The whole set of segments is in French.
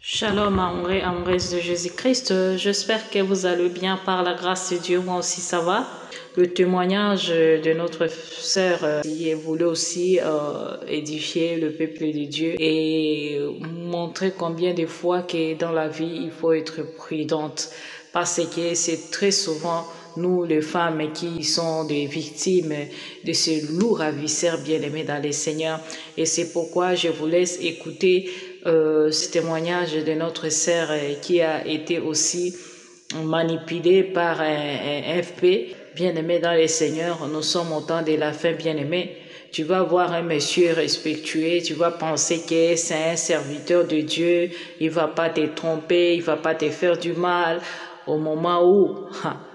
Shalom, amoureux, amoureuses de Jésus-Christ. J'espère que vous allez bien par la grâce de Dieu. Moi aussi, ça va. Le témoignage de notre sœur qui voulait aussi édifier le peuple de Dieu et montrer combien de fois que dans la vie, il faut être prudente parce que c'est très souvent nous, les femmes, qui sont des victimes de ce lourd ravisseur bien-aimé dans les Seigneurs. Et c'est pourquoi je vous laisse écouter ce témoignage de notre sœur qui a été aussi manipulée par un FP. Bien-aimé dans les Seigneurs, nous sommes au temps de la fin, bien-aimé. Tu vas voir un monsieur respectueux, tu vas penser que c'est un serviteur de Dieu, il va pas te tromper, il va pas te faire du mal, au moment où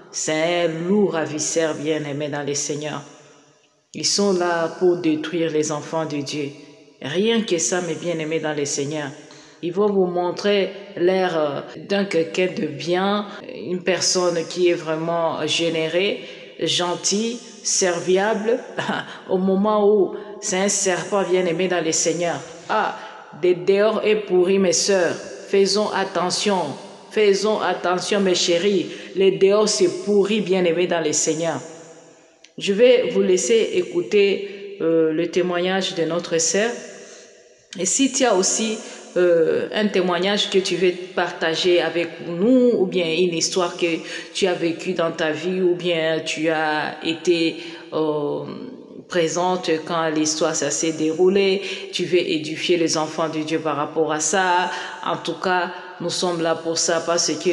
c'est un lourd ravisseur, bien-aimé dans les Seigneurs. Ils sont là pour détruire les enfants de Dieu. Rien que ça, mes bien-aimés dans les Seigneurs. Ils vont vous montrer l'air d'un quelqu'un de bien, une personne qui est vraiment générée, gentille, serviable, au moment où c'est un serpent bien-aimé dans les Seigneurs. Ah, des dehors est pourri, mes sœurs. Faisons attention. Faisons attention, mes chéris. Les dehors, c'est pourri, bien-aimé dans les Seigneurs. Je vais vous laisser écouter le témoignage de notre sœur. Et si tu as aussi un témoignage que tu veux partager avec nous, ou bien une histoire que tu as vécue dans ta vie, ou bien tu as été présente quand l'histoire s'est déroulée, tu veux édifier les enfants de Dieu par rapport à ça. En tout cas, nous sommes là pour ça parce que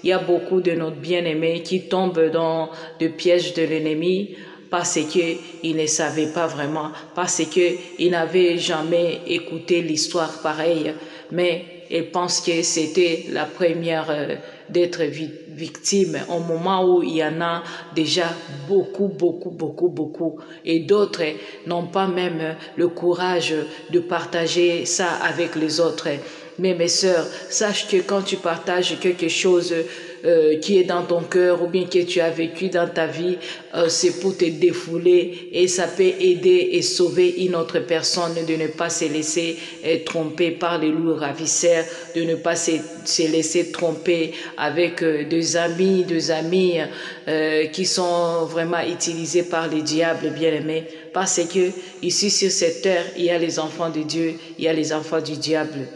il y a beaucoup de nos bien-aimés qui tombent dans le piège de l'ennemi parce qu'ils ne savaient pas vraiment, parce qu'ils n'avaient jamais écouté l'histoire pareille, mais ils pensent que c'était la première d'être victime au moment où il y en a déjà beaucoup, et d'autres n'ont pas même le courage de partager ça avec les autres. Mais mes sœurs, sache que quand tu partages quelque chose qui est dans ton cœur ou bien que tu as vécu dans ta vie, c'est pour te défouler et ça peut aider et sauver une autre personne de ne pas se laisser tromper par les loups ravisseurs, de ne pas se laisser tromper avec des amis qui sont vraiment utilisés par les diables bien-aimés. Parce que ici sur cette terre, il y a les enfants de Dieu, il y a les enfants du diable.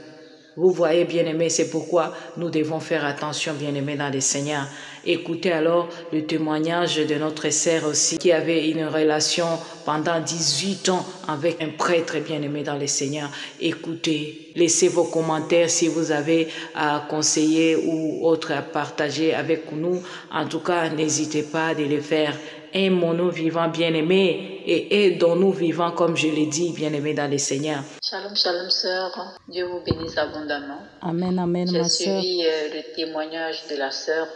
Vous voyez, bien-aimés, c'est pourquoi nous devons faire attention, bien-aimés, dans les Seigneurs. Écoutez alors le témoignage de notre sœur aussi, qui avait une relation pendant 18 ans avec un prêtre bien-aimé dans les Seigneurs. Écoutez, laissez vos commentaires si vous avez à conseiller ou autre à partager avec nous. En tout cas, n'hésitez pas de le faire. Aimons-nous vivants, bien-aimés, et aidons-nous vivants, comme je l'ai dit, bien-aimés dans les Seigneurs. Shalom, shalom, sœur. Dieu vous bénisse abondamment. Amen, amen, ma sœur. J'ai suivi le témoignage de la sœur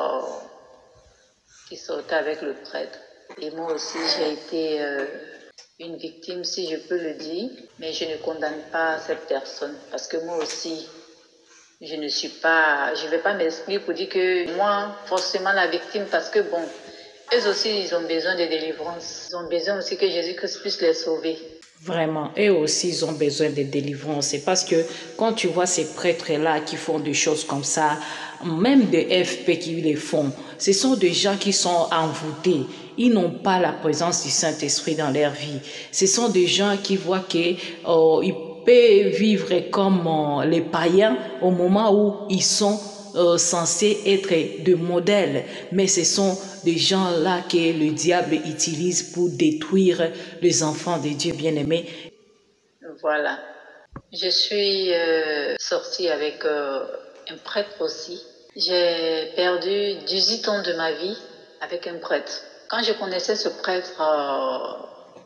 qui sortait avec le prêtre. Et moi aussi, j'ai été une victime, si je peux le dire. Mais je ne condamne pas cette personne. Parce que moi aussi, je ne vais pas m'expliquer pour dire que moi, forcément la victime, parce que bon, eux aussi, ils ont besoin de délivrance. Ils ont besoin aussi que Jésus-Christ puisse les sauver. Vraiment, eux aussi, ils ont besoin de délivrance. C'est parce que quand tu vois ces prêtres-là qui font des choses comme ça, même des FP qui les font, ce sont des gens qui sont envoûtés. Ils n'ont pas la présence du Saint-Esprit dans leur vie. Ce sont des gens qui voient qu'ils peuvent vivre comme les païens au moment où ils sont censés être de modèles, mais ce sont des gens-là que le diable utilise pour détruire les enfants de Dieu bien-aimés. Voilà. Je suis sortie avec un prêtre aussi. J'ai perdu 18 ans de ma vie avec un prêtre. Quand je connaissais ce prêtre,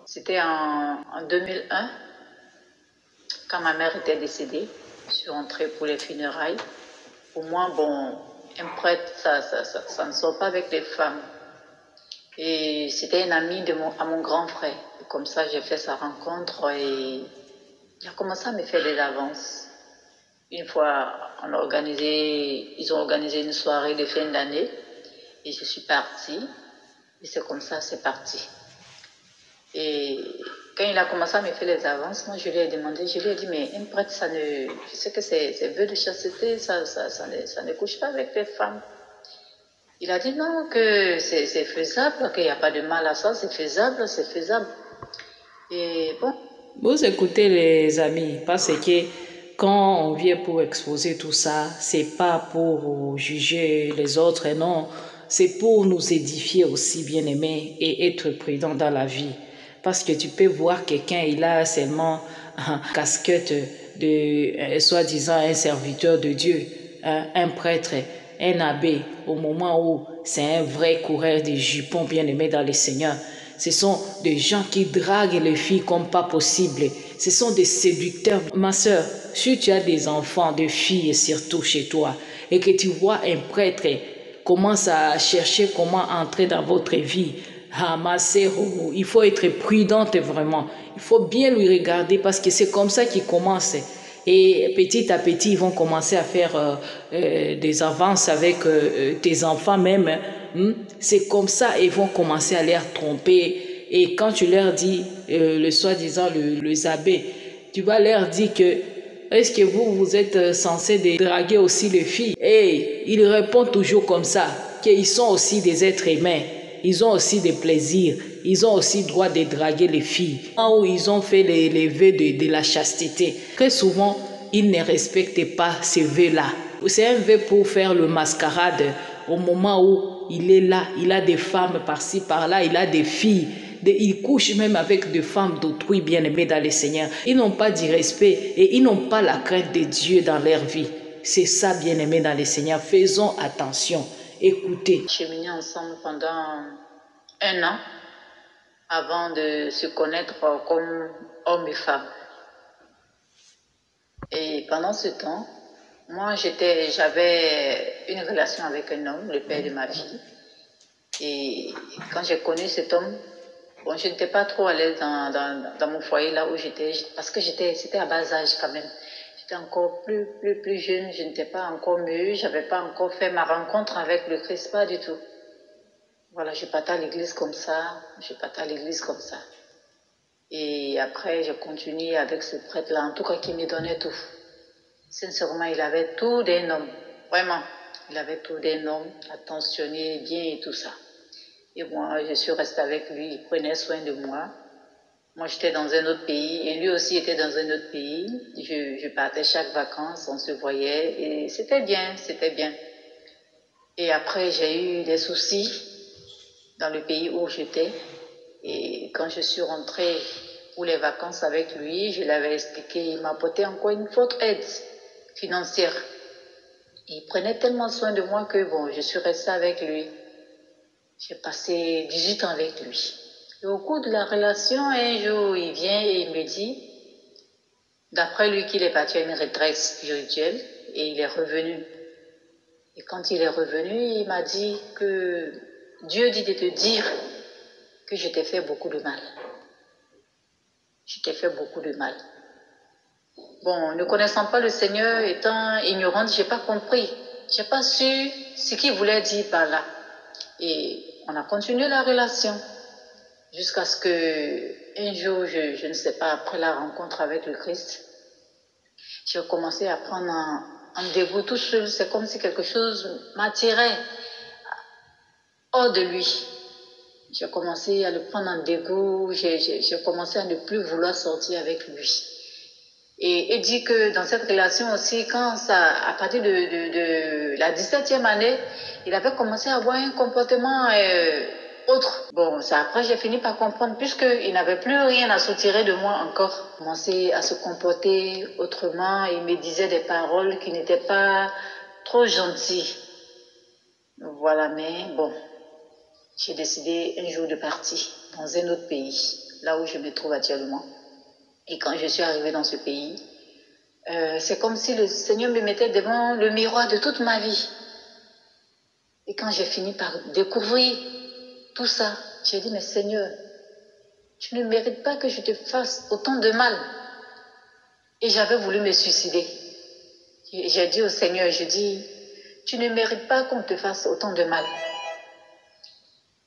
c'était en 2001, quand ma mère était décédée. Je suis rentrée pour les funérailles. Pour moi, bon, un prêtre, ça ne sort pas avec les femmes. Et c'était un ami à mon grand frère. Et comme ça, j'ai fait sa rencontre et il a commencé à me faire des avances. Une fois, ils ont organisé une soirée de fin d'année et je suis partie. Et c'est comme ça, c'est parti. Et Quand il a commencé à me faire les avances, moi je lui ai demandé, je lui ai dit, mais un prêtre, je sais que c'est vœu de chasteté, ça ne couche pas avec les femmes. Il a dit non, que c'est faisable, qu'il n'y a pas de mal à ça, c'est faisable, c'est faisable. Et bon. Vous écoutez les amis, parce que quand on vient pour exposer tout ça, c'est pas pour juger les autres, non, c'est pour nous édifier aussi, bien-aimés, et être prudent dans la vie. Parce que tu peux voir quelqu'un, il a seulement une casquette de soi-disant un serviteur de Dieu, un prêtre, un abbé, au moment où c'est un vrai coureur de jupons, bien-aimé dans le Seigneur. Ce sont des gens qui draguent les filles comme pas possible. Ce sont des séducteurs. Ma soeur, si tu as des enfants, des filles surtout chez toi, et que tu vois un prêtre commence à chercher comment entrer dans votre vie, ah ma soeur, il faut être prudente vraiment. Il faut bien lui regarder parce que c'est comme ça qu'il commence. Et petit à petit, ils vont commencer à faire des avances avec tes enfants même. C'est comme ça, ils vont commencer à les tromper. Et quand tu leur dis, le soi-disant, le abbé, tu vas leur dire que est-ce que vous êtes censé draguer aussi les filles? Et ils répondent toujours comme ça, qu'ils sont aussi des êtres humains. Ils ont aussi des plaisirs. Ils ont aussi droit de draguer les filles. Où ils ont fait les vœux de la chasteté. Très souvent, ils ne respectent pas ces vœux-là. C'est un vœu pour faire le mascarade au moment où il est là. Il a des femmes par-ci, par-là. Il a des filles. Ils couchent même avec des femmes d'autrui bien-aimées dans le Seigneur. Ils n'ont pas du respect et ils n'ont pas la crainte de Dieu dans leur vie. C'est ça, bien-aimés dans le Seigneur. Faisons attention. Écoutez. Cheminer ensemble pendant 1 an avant de se connaître comme homme et femme. Et pendant ce temps, moi j'avais une relation avec un homme, le père de ma fille. Et quand j'ai connu cet homme, bon, je n'étais pas trop à l'aise dans mon foyer là où j'étais, parce que c'était à bas âge quand même. J'étais encore plus jeune, je n'étais pas encore mûre, je n'avais pas encore fait ma rencontre avec le Christ, pas du tout. Voilà, je partais à l'église comme ça, Et après, j'ai continué avec ce prêtre-là, en tout cas qui me donnait tout. Sincèrement, il avait tout d'un homme, vraiment. Il avait tout d'un homme, attentionné, bien et tout ça. Et moi, je suis restée avec lui, il prenait soin de moi. Moi, j'étais dans un autre pays et lui aussi était dans un autre pays. Je partais chaque vacances, on se voyait et c'était bien, c'était bien. Et après, j'ai eu des soucis dans le pays où j'étais. Et quand je suis rentrée pour les vacances avec lui, je l'avais expliqué, il m'a apporté encore une forte aide financière. Il prenait tellement soin de moi que bon, je suis restée avec lui. J'ai passé 18 ans avec lui. Et au cours de la relation, un jour, il vient et il me dit, d'après lui, qu'il est parti à une retraite spirituelle et il est revenu. Et quand il est revenu, il m'a dit que Dieu dit de te dire que je t'ai fait beaucoup de mal. Je t'ai fait beaucoup de mal. Bon, ne connaissant pas le Seigneur, étant ignorante, je n'ai pas compris. Je n'ai pas su ce qu'il voulait dire par là. Et on a continué la relation. Jusqu'à ce que, un jour, je ne sais pas, après la rencontre avec le Christ, j'ai commencé à prendre un dégoût tout seul. C'est comme si quelque chose m'attirait hors de lui. J'ai commencé à le prendre en dégoût. J'ai commencé à ne plus vouloir sortir avec lui. Et il dit que dans cette relation aussi, à partir de la 17e année, il avait commencé à avoir un comportement autre. Bon, ça après j'ai fini par comprendre, puisqu'il n'avait plus rien à soutirer de moi encore. Il commençait à se comporter autrement, il me disait des paroles qui n'étaient pas trop gentilles. Voilà, mais bon, j'ai décidé un jour de partir dans un autre pays, là où je me trouve actuellement. Et quand je suis arrivée dans ce pays, c'est comme si le Seigneur me mettait devant le miroir de toute ma vie. Et quand j'ai fini par découvrir tout ça, j'ai dit, mais Seigneur, tu ne mérites pas que je te fasse autant de mal. Et j'avais voulu me suicider. J'ai dit au Seigneur, je dis, tu ne mérites pas qu'on te fasse autant de mal.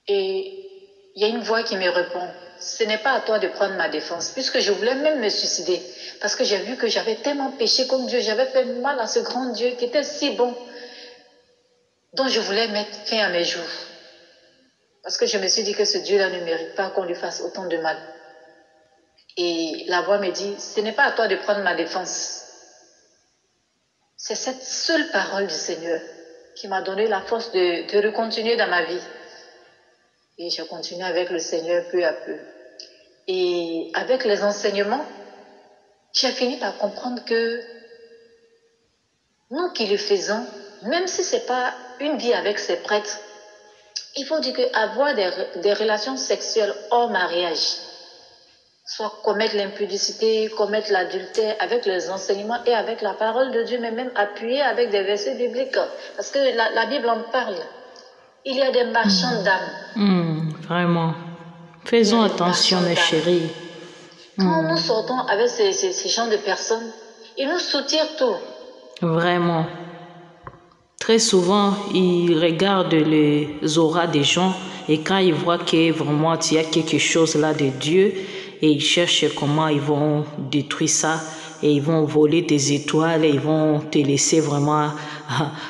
Et il y a une voix qui me répond, ce n'est pas à toi de prendre ma défense, puisque je voulais même me suicider. Parce que j'ai vu que j'avais tellement péché contre Dieu, j'avais fait mal à ce grand Dieu qui était si bon, dont je voulais mettre fin à mes jours. Parce que je me suis dit que ce Dieu-là ne mérite pas qu'on lui fasse autant de mal. Et la voix me dit, ce n'est pas à toi de prendre ma défense. C'est cette seule parole du Seigneur qui m'a donné la force de continuer dans ma vie. Et je continue avec le Seigneur peu à peu. Et avec les enseignements, j'ai fini par comprendre que nous qui le faisons, même si ce n'est pas une vie avec ses prêtres, il faut dire qu'avoir des relations sexuelles hors mariage, soit commettre l'impudicité, commettre l'adultère avec les enseignements et avec la parole de Dieu, mais même appuyer avec des versets bibliques. Parce que la Bible en parle. Il y a des marchands d'âmes. Vraiment. Faisons attention, mes chéris. Quand nous sortons avec ces gens de personnes, ils nous soutirent tout. Vraiment. Très souvent, ils regardent les auras des gens et quand ils voient que vraiment il y a quelque chose là de Dieu et ils cherchent comment ils vont détruire ça et ils vont voler tes étoiles et ils vont te laisser vraiment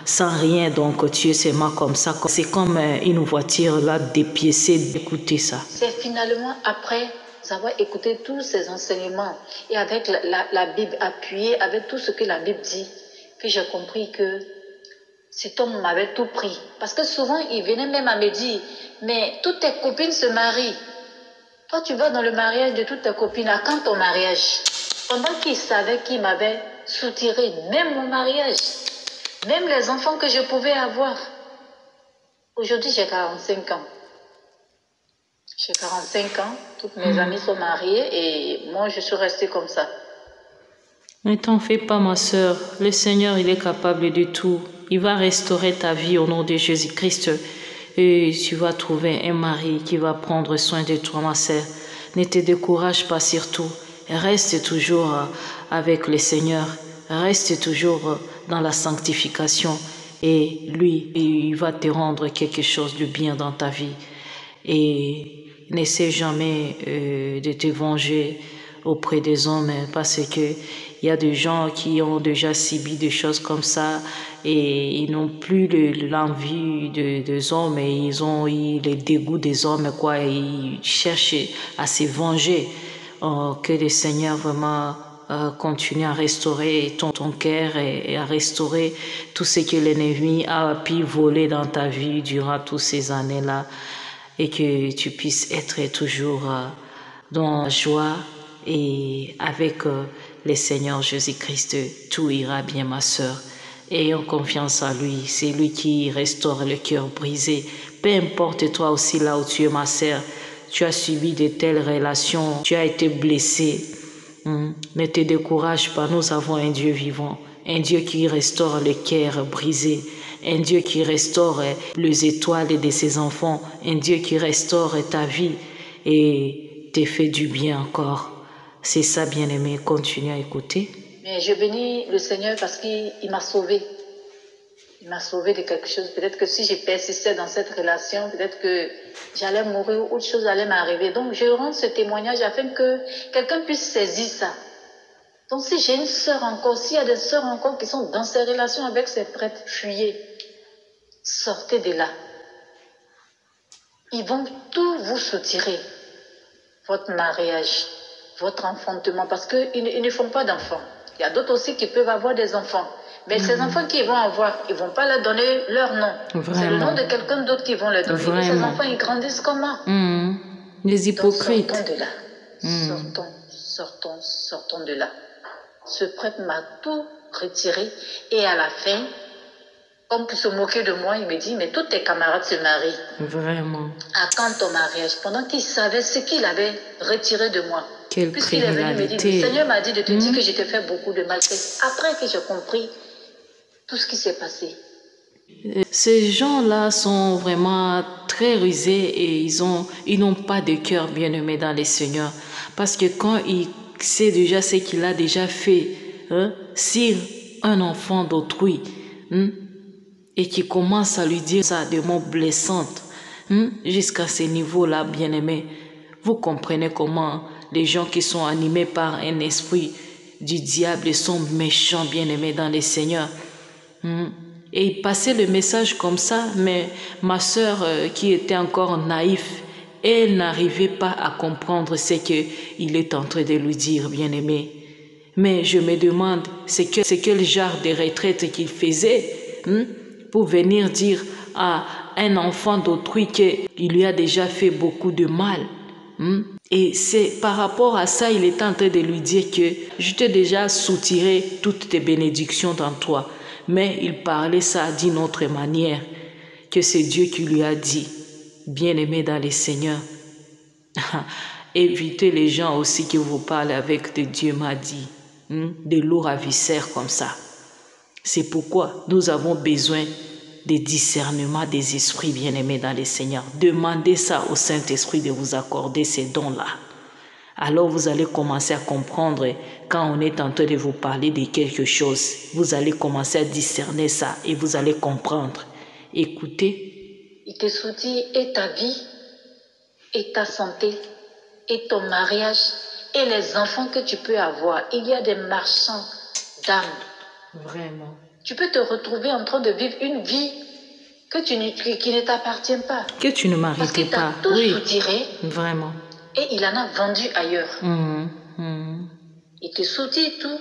sans rien. Donc tu es seulement comme ça. C'est comme une voiture là dépiécée d'écouter ça. C'est finalement après avoir écouté tous ces enseignements et avec la Bible appuyée, avec tout ce que la Bible dit, que j'ai compris que cet homme m'avait tout pris. Parce que souvent, il venait même à me dire, mais toutes tes copines se marient. Toi, tu vas dans le mariage de toutes tes copines. À quand ton mariage? Pendant qu'il savait qu'il m'avait soutiré, même mon mariage, même les enfants que je pouvais avoir. Aujourd'hui, j'ai 45 ans. J'ai 45 ans, toutes mes amies sont mariées et moi, je suis restée comme ça. Ne t'en fais pas, ma sœur. Le Seigneur, il est capable de tout. Il va restaurer ta vie au nom de Jésus-Christ. Et tu vas trouver un mari qui va prendre soin de toi, ma sœur. Ne te décourage pas surtout. Reste toujours avec le Seigneur. Reste toujours dans la sanctification. Et lui, il va te rendre quelque chose de bien dans ta vie. Et n'essaie jamais de te venger auprès des hommes parce que il y a des gens qui ont déjà subi des choses comme ça et ils n'ont plus l'envie des hommes et ils ont eu le dégoût des hommes quoi et ils cherchent à se venger. Que le Seigneur vraiment continue à restaurer ton cœur et à restaurer tout ce que l'ennemi a pu voler dans ta vie durant toutes ces années-là et que tu puisses être toujours dans la joie et avec le Seigneur Jésus-Christ, tout ira bien, ma sœur. Ayons confiance en lui, c'est lui qui restaure le cœur brisé. Peu importe toi aussi là où tu es, ma sœur, tu as subi de telles relations, tu as été blessé. Ne te décourage pas, nous avons un Dieu vivant, un Dieu qui restaure le cœur brisé, un Dieu qui restaure les étoiles de ses enfants, un Dieu qui restaure ta vie et te fait du bien encore. C'est ça, bien-aimé, continue à écouter. Mais je bénis le Seigneur parce qu'il m'a sauvé. Il m'a sauvé de quelque chose. Peut-être que si je persistais dans cette relation, peut-être que j'allais mourir ou autre chose allait m'arriver. Donc, je rends ce témoignage afin que quelqu'un puisse saisir ça. Donc, si j'ai une sœur encore, s'il y a des sœurs encore qui sont dans ces relations avec ces prêtres, fuyez. Sortez de là. Ils vont tout vous soutirer. Votre mariage, votre enfantement, parce qu'ils ne font pas d'enfants. Il y a d'autres aussi qui peuvent avoir des enfants. Mais ces enfants qu'ils vont avoir, ils ne vont pas leur donner leur nom. C'est le nom de quelqu'un d'autre qu'ils vont leur donner. Et ces enfants, ils grandissent comment? Les hypocrites. Donc, sortons de là. Sortons de là. Ce prêtre m'a tout retiré. Et à la fin, comme pour se moquer de moi, il me dit, mais tous tes camarades se marient. Vraiment. À quand ton mariage? Pendant qu'il savait ce qu'il avait retiré de moi. Quelle Puisqu'il est venu me dire, le Seigneur m'a dit de te dire que je t'ai fait beaucoup de mal. C'est après que j'ai compris tout ce qui s'est passé. Ces gens-là sont vraiment très rusés et ils n'ont pas de cœur bien-aimé dans les Seigneurs. Parce que quand il sait déjà ce qu'il a déjà fait sur un enfant d'autrui, et qui commence à lui dire ça de mots blessantes, jusqu'à ce niveau-là, bien-aimé, Vous comprenez comment les gens qui sont animés par un esprit du diable sont méchants, bien-aimés dans les seigneurs. Et il passait le message comme ça, mais ma sœur qui était encore naïve, elle n'arrivait pas à comprendre ce qu'il est en train de lui dire, bien-aimé. Mais je me demande, c'est quel genre de retraite qu'il faisait pour venir dire à un enfant d'autrui qu'il lui a déjà fait beaucoup de mal. Et c'est par rapport à ça, il est en train de lui dire que je t'ai déjà soutiré toutes tes bénédictions dans toi. Mais il parlait ça d'une autre manière, que c'est Dieu qui lui a dit, bien-aimé dans les seigneurs. Évitez les gens aussi qui vous parlent avec de Dieu m'a dit, de lourds avissaires comme ça. C'est pourquoi nous avons besoin des discernements des esprits bien-aimés dans les seigneurs. Demandez ça au Saint-Esprit de vous accorder ces dons-là. Alors vous allez commencer à comprendre quand on est en train de vous parler de quelque chose. Vous allez commencer à discerner ça et vous allez comprendre. Écoutez. Il te soutient et ta vie, et ta santé, et ton mariage, et les enfants que tu peux avoir. Il y a des marchands d'âmes. Vraiment. Tu peux te retrouver en train de vivre une vie qui ne t'appartient pas. Que tu ne méritais pas. Parce qu'il t'a tout soutiré. Vraiment. Et il en a vendu ailleurs. Il te soutient tout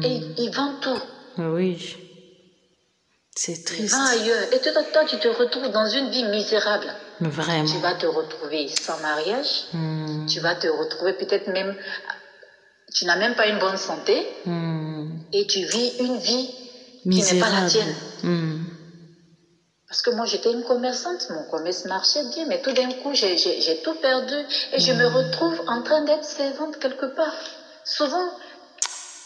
et il vend tout. Oui. C'est triste. Il vend ailleurs. Et toi, tu te retrouves dans une vie misérable. Vraiment. Tu vas te retrouver sans mariage. Tu vas te retrouver peut-être même... Tu n'as même pas une bonne santé. Et tu vis une vie qui n'est pas la tienne. Parce que moi, j'étais une commerçante. Mon commerce marchait bien. Mais tout d'un coup, j'ai tout perdu. Et je me retrouve en train d'être servante quelque part. Souvent,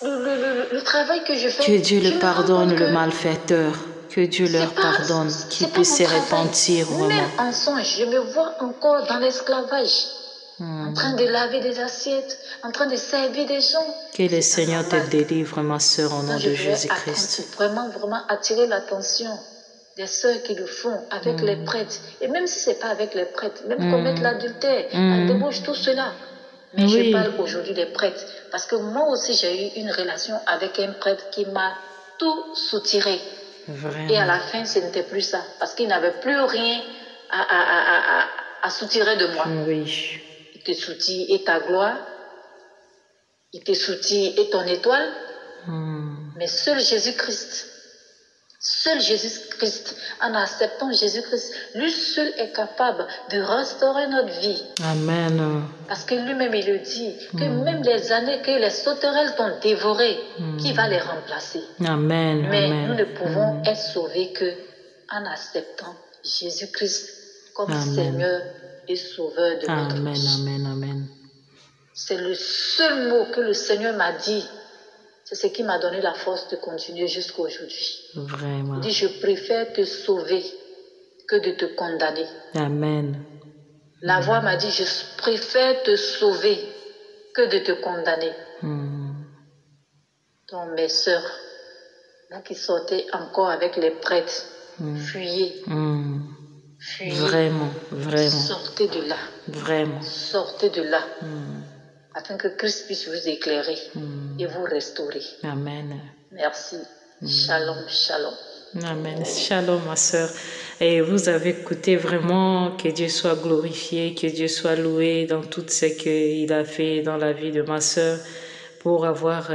le travail que je fais... Que Dieu le pardonne, le malfaiteur. Que Dieu leur pardonne, qu'il puisse se repentir vraiment. Même en songe, je me vois encore dans l'esclavage, en train de laver des assiettes, en train de servir des gens. Que le Seigneur te délivre, ma sœur, au nom de Jésus-Christ. Vraiment attirer l'attention des sœurs qui le font avec les prêtres. Et même si ce n'est pas avec les prêtres, même commettre l'adultère, la débauche, tout cela. Mais je parle aujourd'hui des prêtres. Parce que moi aussi, j'ai eu une relation avec un prêtre qui m'a tout soutiré. Vraiment. Et à la fin, ce n'était plus ça. Parce qu'il n'avait plus rien à soutirer de moi. Oui. Il te soutient et ta gloire. Il te soutient et ton étoile. Mais seul Jésus-Christ, en acceptant Jésus-Christ, lui seul est capable de restaurer notre vie. Amen. Parce que lui-même, il le dit, que même les années que les sauterelles t'ont dévoré, qui va les remplacer? Amen. Mais nous ne pouvons être sauvés que en acceptant Jésus-Christ comme Seigneur et Sauveur de notre vie. Amen. C'est le seul mot que le Seigneur m'a dit. C'est ce qui m'a donné la force de continuer jusqu'à aujourd'hui. Vraiment. Il dit, je préfère te sauver que de te condamner. Amen. La voix m'a dit, je préfère te sauver que de te condamner. Donc mes sœurs, vous qui sortez encore avec les prêtres, fuyez. Fuyez. Vraiment. Sortez de là. Vraiment. Sortez de là. Afin que Christ puisse vous éclairer et vous restaurer. Amen. Merci. Shalom. Amen. Shalom, ma sœur. Et vous avez écouté vraiment, que Dieu soit glorifié, que Dieu soit loué dans tout ce qu'il a fait dans la vie de ma sœur pour avoir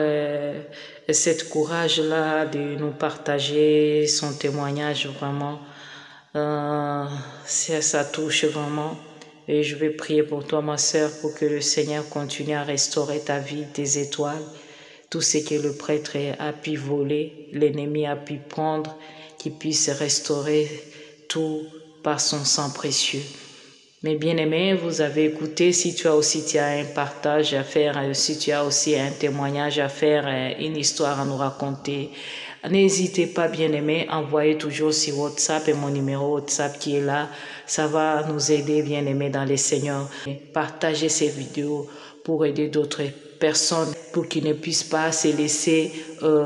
cette courage-là de nous partager son témoignage vraiment. Ça touche vraiment. Et je vais prier pour toi, ma sœur, pour que le Seigneur continue à restaurer ta vie, tes étoiles, tout ce que le prêtre a pu voler, l'ennemi a pu prendre, qu'il puisse restaurer tout par son sang précieux. Mais bien-aimés, vous avez écouté, si tu as un partage à faire, si tu as aussi un témoignage à faire, une histoire à nous raconter, n'hésitez pas, bien-aimés, envoyez toujours sur WhatsApp et mon numéro WhatsApp qui est là. Ça va nous aider, bien-aimés, dans les Seigneurs. Partagez ces vidéos pour aider d'autres personnes, pour qu'ils ne puissent pas se laisser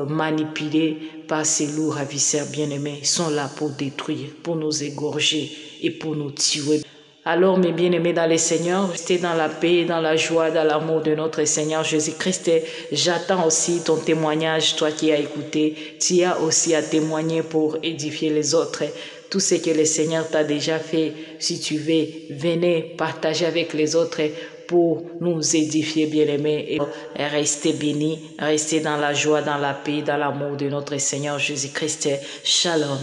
manipuler par ces lourds ravisseurs, bien-aimés. Ils sont là pour détruire, pour nous égorger et pour nous tuer. Alors, mes bien-aimés dans le Seigneur, restez dans la paix, dans la joie, dans l'amour de notre Seigneur Jésus-Christ. J'attends aussi ton témoignage, toi qui as écouté. Tu as aussi à témoigner pour édifier les autres. Tout ce que le Seigneur t'a déjà fait, si tu veux, venez partager avec les autres pour nous édifier, bien-aimés, et rester bénis, rester dans la joie, dans la paix, dans l'amour de notre Seigneur Jésus-Christ. Shalom.